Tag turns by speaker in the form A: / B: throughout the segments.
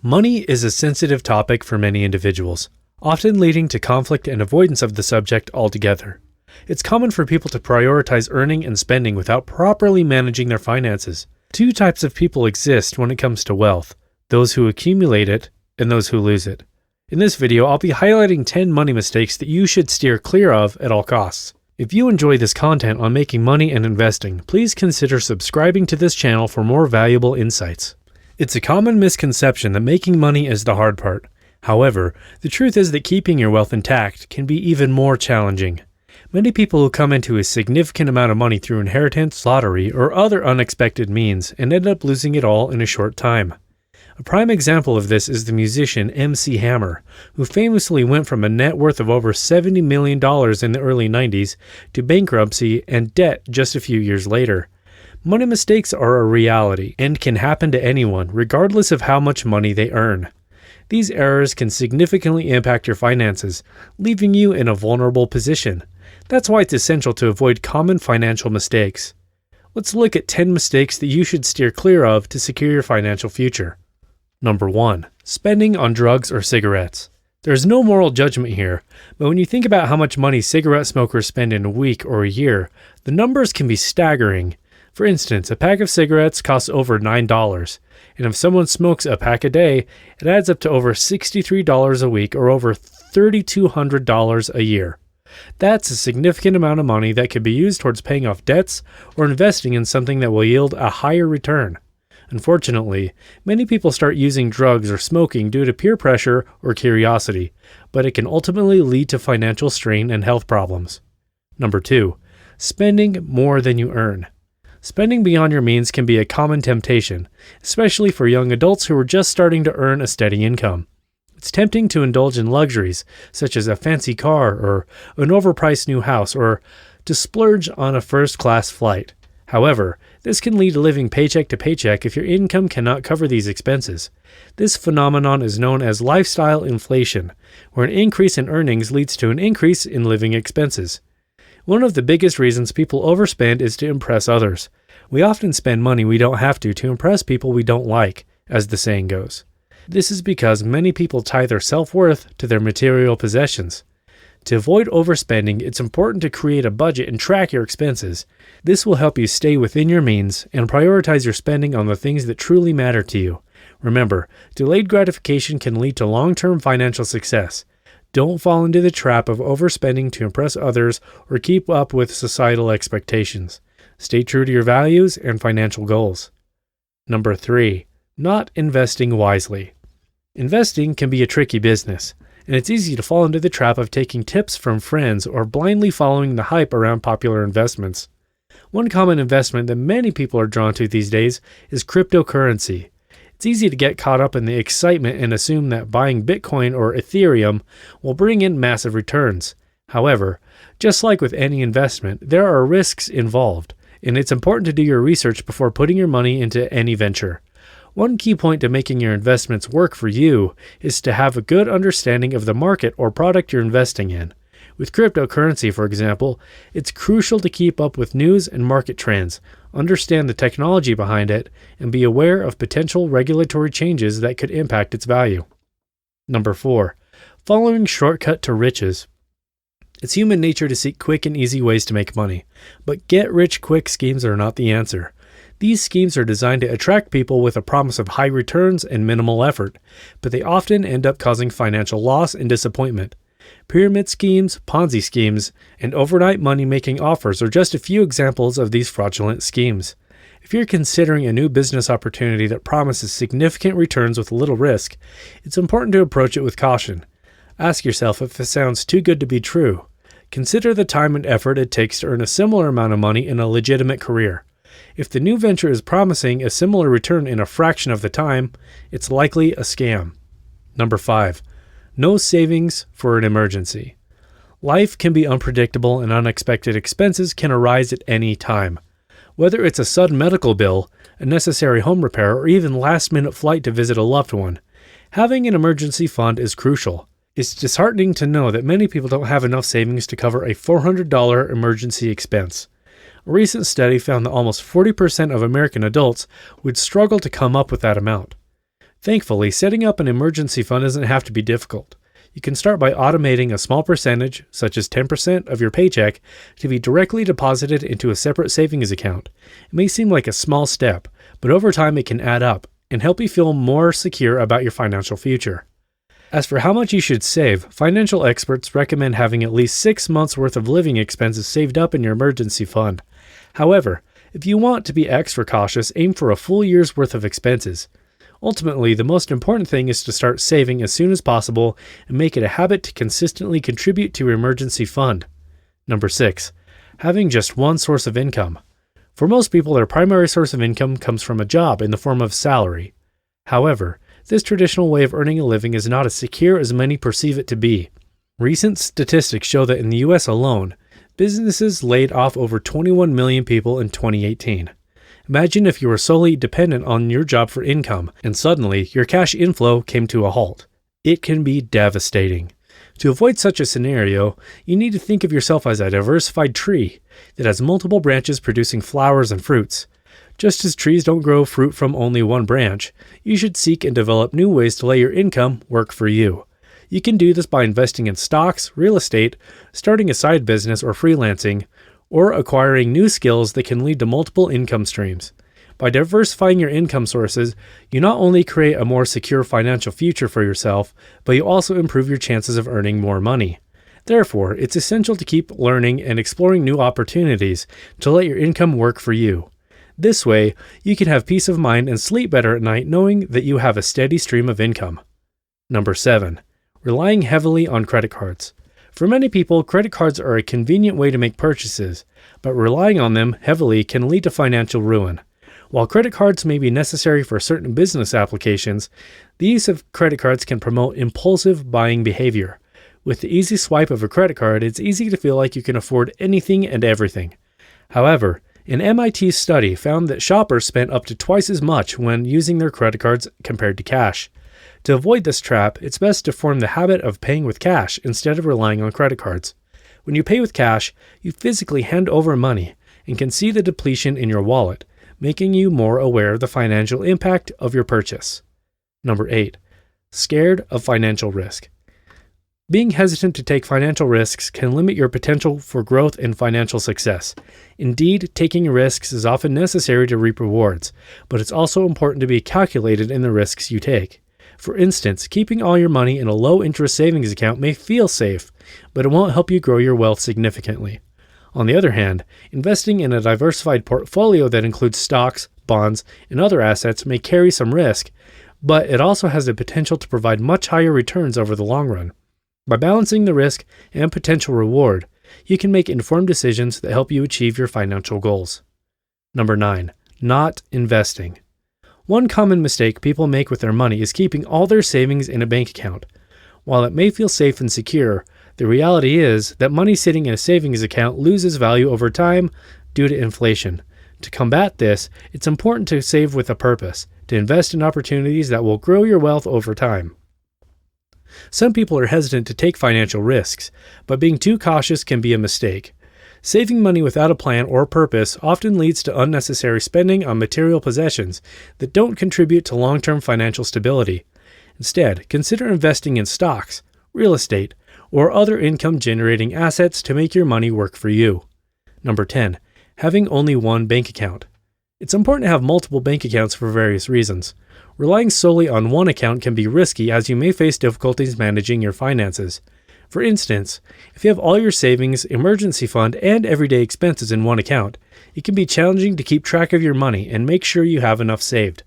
A: Money is a sensitive topic for many individuals, often leading to conflict and avoidance of the subject altogether. It's common for people to prioritize earning and spending without properly managing their finances. Two types of people exist when it comes to wealth: those who accumulate it and those who lose it. In this video, I'll be highlighting 10 money mistakes that you should steer clear of at all costs. If you enjoy this content on making money and investing, please consider subscribing to this channel for more valuable insights. It's a common misconception that making money is the hard part. However, the truth is that keeping your wealth intact can be even more challenging. Many people who come into a significant amount of money through inheritance, lottery, or other unexpected means and end up losing it all in a short time. A prime example of this is the musician MC Hammer, who famously went from a net worth of over $70 million in the early 90s to bankruptcy and debt just a few years later. Money mistakes are a reality and can happen to anyone, regardless of how much money they earn. These errors can significantly impact your finances, leaving you in a vulnerable position. That's why it's essential to avoid common financial mistakes. Let's look at 10 mistakes that you should steer clear of to secure your financial future. Number 1. Spending on drugs or cigarettes. There's no moral judgment here, but when you think about how much money cigarette smokers spend in a week or a year, the numbers can be staggering. For instance, a pack of cigarettes costs over $9, and if someone smokes a pack a day, it adds up to over $63 a week or over $3,200 a year. That's a significant amount of money that could be used towards paying off debts or investing in something that will yield a higher return. Unfortunately, many people start using drugs or smoking due to peer pressure or curiosity, but it can ultimately lead to financial strain and health problems. Number 2. Spending more than you earn. Spending beyond your means can be a common temptation, especially for young adults who are just starting to earn a steady income. It's tempting to indulge in luxuries, such as a fancy car or an overpriced new house, or to splurge on a first-class flight. However, this can lead to living paycheck to paycheck if your income cannot cover these expenses. This phenomenon is known as lifestyle inflation, where an increase in earnings leads to an increase in living expenses. One of the biggest reasons people overspend is to impress others. We often spend money we don't have to impress people we don't like, as the saying goes. This is because many people tie their self-worth to their material possessions. To avoid overspending, it's important to create a budget and track your expenses. This will help you stay within your means and prioritize your spending on the things that truly matter to you. Remember, delayed gratification can lead to long-term financial success. Don't fall into the trap of overspending to impress others or keep up with societal expectations. Stay true to your values and financial goals. Number 3. Not investing wisely. Investing can be a tricky business, and it's easy to fall into the trap of taking tips from friends or blindly following the hype around popular investments. One common investment that many people are drawn to these days is cryptocurrency. It's easy to get caught up in the excitement and assume that buying Bitcoin or Ethereum will bring in massive returns. However, just like with any investment, there are risks involved, and it's important to do your research before putting your money into any venture. One key point to making your investments work for you is to have a good understanding of the market or product you're investing in. With cryptocurrency, for example, it's crucial to keep up with news and market trends, understand the technology behind it, and be aware of potential regulatory changes that could impact its value. Number 4. Following shortcut to riches. It's human nature to seek quick and easy ways to make money, but get-rich-quick schemes are not the answer. These schemes are designed to attract people with a promise of high returns and minimal effort, but they often end up causing financial loss and disappointment. Pyramid schemes, Ponzi schemes, and overnight money-making offers are just a few examples of these fraudulent schemes. If you're considering a new business opportunity that promises significant returns with little risk, it's important to approach it with caution. Ask yourself if it sounds too good to be true. Consider the time and effort it takes to earn a similar amount of money in a legitimate career. If the new venture is promising a similar return in a fraction of the time, it's likely a scam. Number 5. No savings for an emergency. Life can be unpredictable and unexpected expenses can arise at any time. Whether it's a sudden medical bill, a necessary home repair, or even last-minute flight to visit a loved one, having an emergency fund is crucial. It's disheartening to know that many people don't have enough savings to cover a $400 emergency expense. A recent study found that almost 40% of American adults would struggle to come up with that amount. Thankfully, setting up an emergency fund doesn't have to be difficult. You can start by automating a small percentage, such as 10% of your paycheck, to be directly deposited into a separate savings account. It may seem like a small step, but over time it can add up and help you feel more secure about your financial future. As for how much you should save, financial experts recommend having at least 6 months' worth of living expenses saved up in your emergency fund. However, if you want to be extra cautious, aim for a full year's worth of expenses. Ultimately, the most important thing is to start saving as soon as possible and make it a habit to consistently contribute to your emergency fund. Number 6. Having just one source of income. For most people, their primary source of income comes from a job in the form of salary. However, this traditional way of earning a living is not as secure as many perceive it to be. Recent statistics show that in the US alone, businesses laid off over 21 million people in 2018. Imagine if you were solely dependent on your job for income, and suddenly your cash inflow came to a halt. It can be devastating. To avoid such a scenario, you need to think of yourself as a diversified tree that has multiple branches producing flowers and fruits. Just as trees don't grow fruit from only one branch, you should seek and develop new ways to let your income work for you. You can do this by investing in stocks, real estate, starting a side business or freelancing, or acquiring new skills that can lead to multiple income streams. By diversifying your income sources, you not only create a more secure financial future for yourself, but you also improve your chances of earning more money. Therefore, it's essential to keep learning and exploring new opportunities to let your income work for you. This way, you can have peace of mind and sleep better at night knowing that you have a steady stream of income. Number 7. Relying heavily on credit cards. For many people, credit cards are a convenient way to make purchases, but relying on them heavily can lead to financial ruin. While credit cards may be necessary for certain business applications, the use of credit cards can promote impulsive buying behavior. With the easy swipe of a credit card, it's easy to feel like you can afford anything and everything. However, an MIT study found that shoppers spent up to twice as much when using their credit cards compared to cash. To avoid this trap, it's best to form the habit of paying with cash instead of relying on credit cards. When you pay with cash, you physically hand over money and can see the depletion in your wallet, making you more aware of the financial impact of your purchase. Number 8. Scared of financial risk. Being hesitant to take financial risks can limit your potential for growth and financial success. Indeed, taking risks is often necessary to reap rewards, but it's also important to be calculated in the risks you take. For instance, keeping all your money in a low-interest savings account may feel safe, but it won't help you grow your wealth significantly. On the other hand, investing in a diversified portfolio that includes stocks, bonds, and other assets may carry some risk, but it also has the potential to provide much higher returns over the long run. By balancing the risk and potential reward, you can make informed decisions that help you achieve your financial goals. Number 9. Not investing. One common mistake people make with their money is keeping all their savings in a bank account. While it may feel safe and secure, the reality is that money sitting in a savings account loses value over time due to inflation. To combat this, it's important to save with a purpose, to invest in opportunities that will grow your wealth over time. Some people are hesitant to take financial risks, but being too cautious can be a mistake. Saving money without a plan or purpose often leads to unnecessary spending on material possessions that don't contribute to long-term financial stability. Instead, consider investing in stocks, real estate, or other income-generating assets to make your money work for you. Number 10. Having only one bank account. It's important to have multiple bank accounts for various reasons. Relying solely on one account can be risky as you may face difficulties managing your finances. For instance, if you have all your savings, emergency fund, and everyday expenses in one account, it can be challenging to keep track of your money and make sure you have enough saved.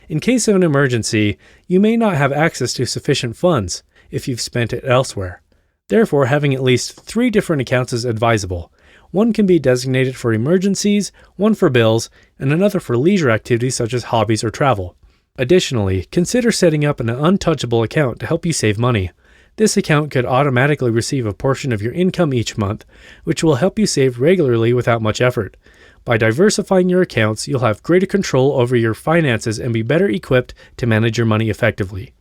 A: In case of an emergency, you may not have access to sufficient funds if you've spent it elsewhere. Therefore, having at least 3 different accounts is advisable. One can be designated for emergencies, one for bills, and another for leisure activities such as hobbies or travel. Additionally, consider setting up an untouchable account to help you save money. This account could automatically receive a portion of your income each month, which will help you save regularly without much effort. By diversifying your accounts, you'll have greater control over your finances and be better equipped to manage your money effectively.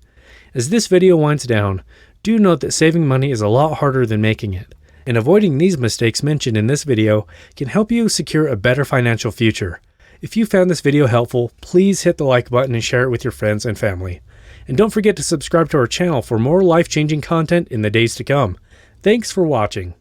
A: As this video winds down, do note that saving money is a lot harder than making it, and avoiding these mistakes mentioned in this video can help you secure a better financial future. If you found this video helpful, please hit the like button and share it with your friends and family. And don't forget to subscribe to our channel for more life-changing content in the days to come. Thanks for watching.